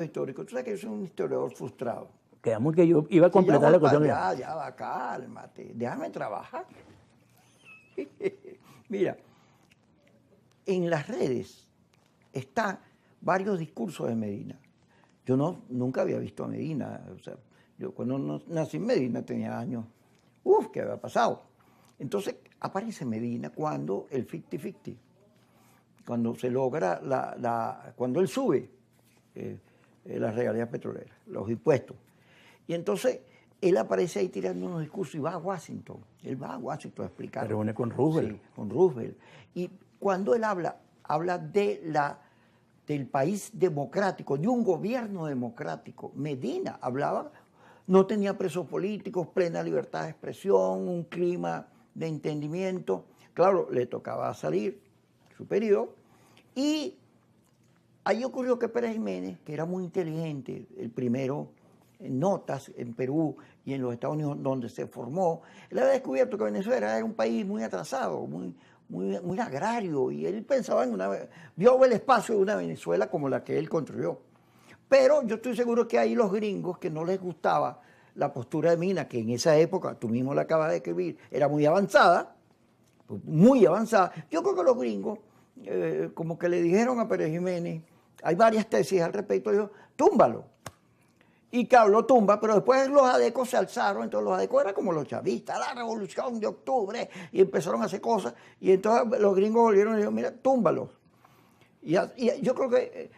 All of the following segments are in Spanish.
histórico. Tú sabes que yo soy un historiador frustrado. Quedamos que yo iba a completar Sí, la cuestión. Ya va, cálmate. Déjame trabajar. Mira, en las redes están varios discursos de Medina. Yo nunca había visto a Medina. O sea, yo cuando nací en Medina tenía años. ¿Qué había pasado? Entonces aparece Medina cuando el 50-50, cuando se logra cuando él sube las regalías petroleras, los impuestos. Y entonces él aparece ahí tirando unos discursos y va a Washington. Él va a Washington a explicar. Se reúne con Roosevelt. Sí, con Roosevelt. Y cuando él habla del país democrático, de un gobierno democrático. Medina hablaba, no tenía presos políticos, plena libertad de expresión, un clima de entendimiento. Claro, le tocaba salir su periodo. Y ahí ocurrió que Pérez Jiménez, que era muy inteligente, el primero en notas en Perú y en los Estados Unidos donde se formó, él había descubierto que Venezuela era un país muy atrasado, muy agrario, y él pensaba vio el espacio de una Venezuela como la que él construyó. Pero yo estoy seguro que hay los gringos que no les gustaba la postura de Mina, que en esa época, tú mismo la acabas de escribir, era muy avanzada. Yo creo que los gringos, como que le dijeron a Pérez Jiménez, hay varias tesis al respecto, dijo, túmbalo. Y que habló tumba, pero después los adecos se alzaron, entonces los adecos eran como los chavistas, la revolución de octubre, y empezaron a hacer cosas, y entonces los gringos volvieron y dijeron, mira, túmbalos. Y yo creo que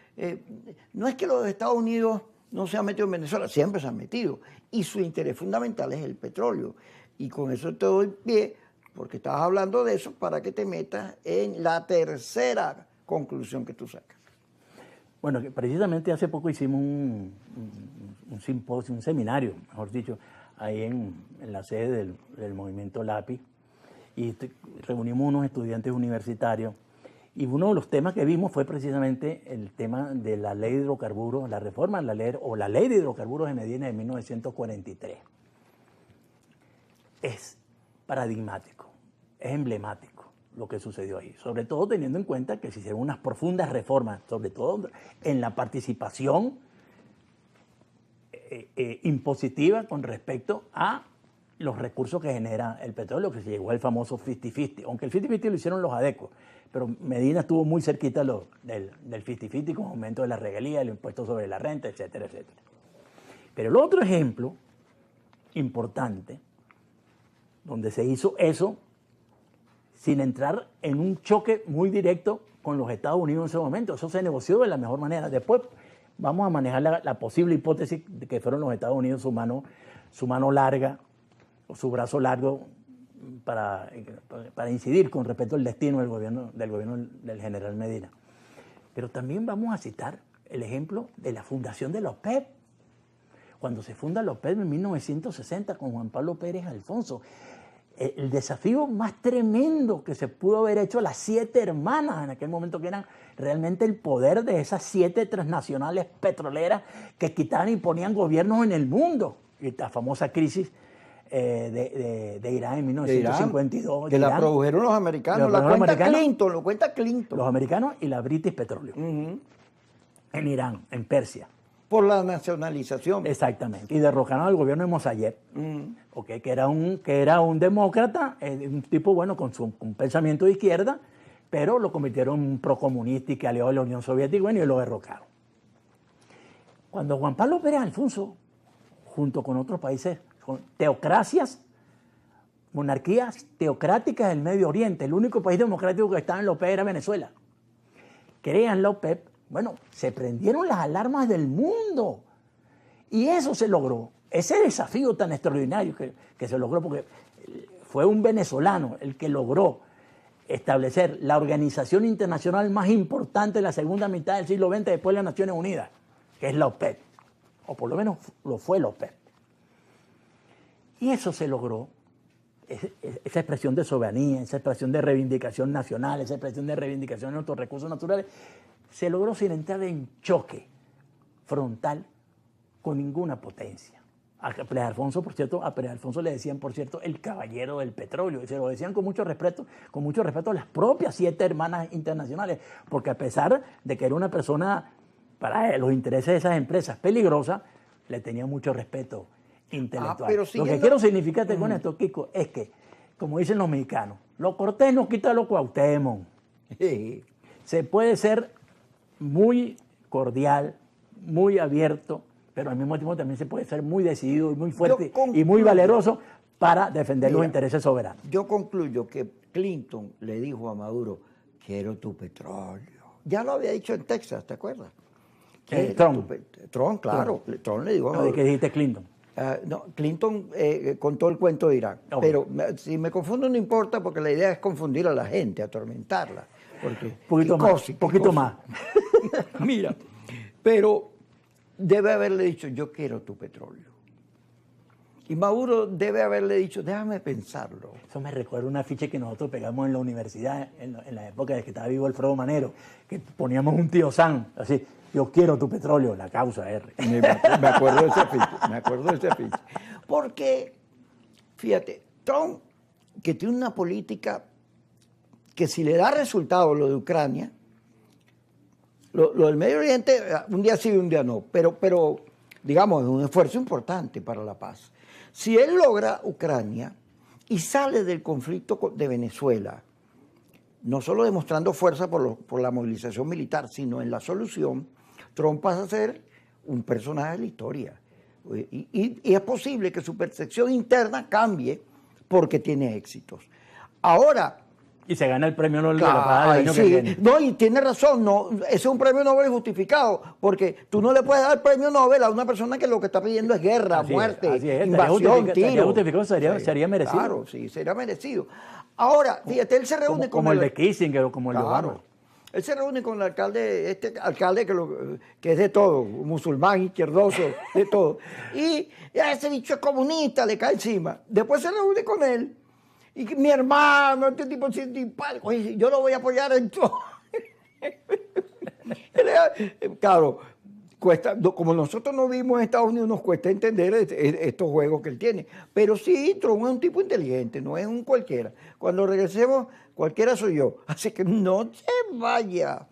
no es que los Estados Unidos no se han metido en Venezuela, siempre se han metido, y su interés fundamental es el petróleo. Y con eso te doy pie, porque estabas hablando de eso, para que te metas en la tercera conclusión que tú sacas. Bueno, precisamente hace poco hicimos un simposio, un seminario, mejor dicho, ahí en la sede del movimiento LAPI, y reunimos unos estudiantes universitarios, y uno de los temas que vimos fue precisamente el tema de la ley de hidrocarburos, la reforma de la ley de hidrocarburos de Medina de 1943. Es paradigmático, es emblemático lo que sucedió ahí, sobre todo teniendo en cuenta que se hicieron unas profundas reformas, sobre todo en la participación impositiva con respecto a los recursos que genera el petróleo, que se llegó al famoso 50-50, aunque el 50-50 lo hicieron los adecos, pero Medina estuvo muy cerquita del 50-50 con aumento de la regalía, el impuesto sobre la renta, etcétera, etcétera. Pero el otro ejemplo importante, donde se hizo eso, sin entrar en un choque muy directo con los Estados Unidos en ese momento. Eso se negoció de la mejor manera. Después vamos a manejar la posible hipótesis de que fueron los Estados Unidos su mano larga o su brazo largo para incidir con respecto al destino del gobierno del general Medina. Pero también vamos a citar el ejemplo de la fundación de la OPEP. Cuando se funda la OPEP en 1960 con Juan Pablo Pérez Alfonso, el desafío más tremendo que se pudo haber hecho a las 7 hermanas en aquel momento, que eran realmente el poder de esas 7 transnacionales petroleras que quitaban y ponían gobiernos en el mundo. Y la famosa crisis de Irán en 1952. Que la produjeron los americanos, lo cuenta Clinton. Los americanos y la British Petroleum. En Irán, en Persia. Por la nacionalización. Exactamente. Y derrocaron al gobierno de Mossadegh, okay, que era un demócrata, un tipo bueno con un pensamiento de izquierda, pero lo convirtieron en un procomunista y que aliado de la Unión Soviética, bueno, y lo derrocaron. Cuando Juan Pablo Pérez Alfonso, junto con otros países, con teocracias, monarquías teocráticas del Medio Oriente, el único país democrático que estaba en la OPEP era Venezuela, crean la OPEP. Bueno, se prendieron las alarmas del mundo y eso se logró. Ese desafío tan extraordinario que se logró, porque fue un venezolano el que logró establecer la organización internacional más importante de la segunda mitad del siglo XX después de las Naciones Unidas, que es la OPEP, o por lo menos lo fue la OPEP. Y eso se logró, esa expresión de soberanía, esa expresión de reivindicación nacional, esa expresión de reivindicación de nuestros recursos naturales, se logró sin entrar en choque frontal con ninguna potencia. A Pérez Alfonso, por cierto, a Pérez Alfonso le decían, por cierto, el caballero del petróleo, y se lo decían con mucho respeto a las propias 7 hermanas internacionales, porque a pesar de que era una persona para los intereses de esas empresas peligrosas, le tenía mucho respeto intelectual. pero Lo que quiero significarte con esto, Kiko, es que, como dicen los mexicanos, lo cortés no quita lo Cuauhtémoc. Sí. Se puede ser muy cordial, muy abierto, pero al mismo tiempo también se puede ser muy decidido y muy fuerte y muy valeroso para defender los intereses soberanos. Yo concluyo que Clinton le dijo a Maduro, quiero tu petróleo. Ya lo había dicho en Texas, ¿te acuerdas? Trump. Trump, claro. Trump le dijo a Maduro. ¿De qué dijiste Clinton? No, Clinton contó el cuento de Irán. Okay. Pero si me confundo no importa porque la idea es confundir a la gente, atormentarla. Porque, poquito más. Mira, pero debe haberle dicho, yo quiero tu petróleo. Y Maduro debe haberle dicho, déjame pensarlo. Eso me recuerda una afiche que nosotros pegamos en la universidad, en la época de que estaba vivo Alfredo Manero, que poníamos un tío San, así, yo quiero tu petróleo, la causa R. Me acuerdo de ese afiche, Porque, fíjate, Trump, que tiene una política que si le da resultado lo de Ucrania, lo del Medio Oriente, un día sí y un día no, pero digamos, es un esfuerzo importante para la paz. Si él logra Ucrania y sale del conflicto de Venezuela, no solo demostrando fuerza por la movilización militar, sino en la solución, Trump pasa a ser un personaje de la historia. Y es posible que su percepción interna cambie porque tiene éxitos. Ahora, y se gana el premio Nobel de la Paz el año que viene. No, y tiene razón, no, ese es un premio Nobel justificado, porque tú no le puedes dar el premio Nobel a una persona que lo que está pidiendo es guerra, muerte, invasión, tiro. Sería merecido. Claro, sí, sería merecido. Ahora, fíjate, él se reúne como el de Kissinger o como el de Obama. Él se reúne con el alcalde, este alcalde que es de todo, musulmán, izquierdoso, de todo. Y ese bicho es comunista, le cae encima. Después se reúne con él. Y mi hermano, este tipo es simpático, oye, yo lo voy a apoyar en todo. Claro, cuesta, como nosotros no vimos en Estados Unidos, nos cuesta entender estos juegos que él tiene. Pero sí, Trump es un tipo inteligente, no es un cualquiera. Cuando regresemos, cualquiera soy yo. Así que no se vaya.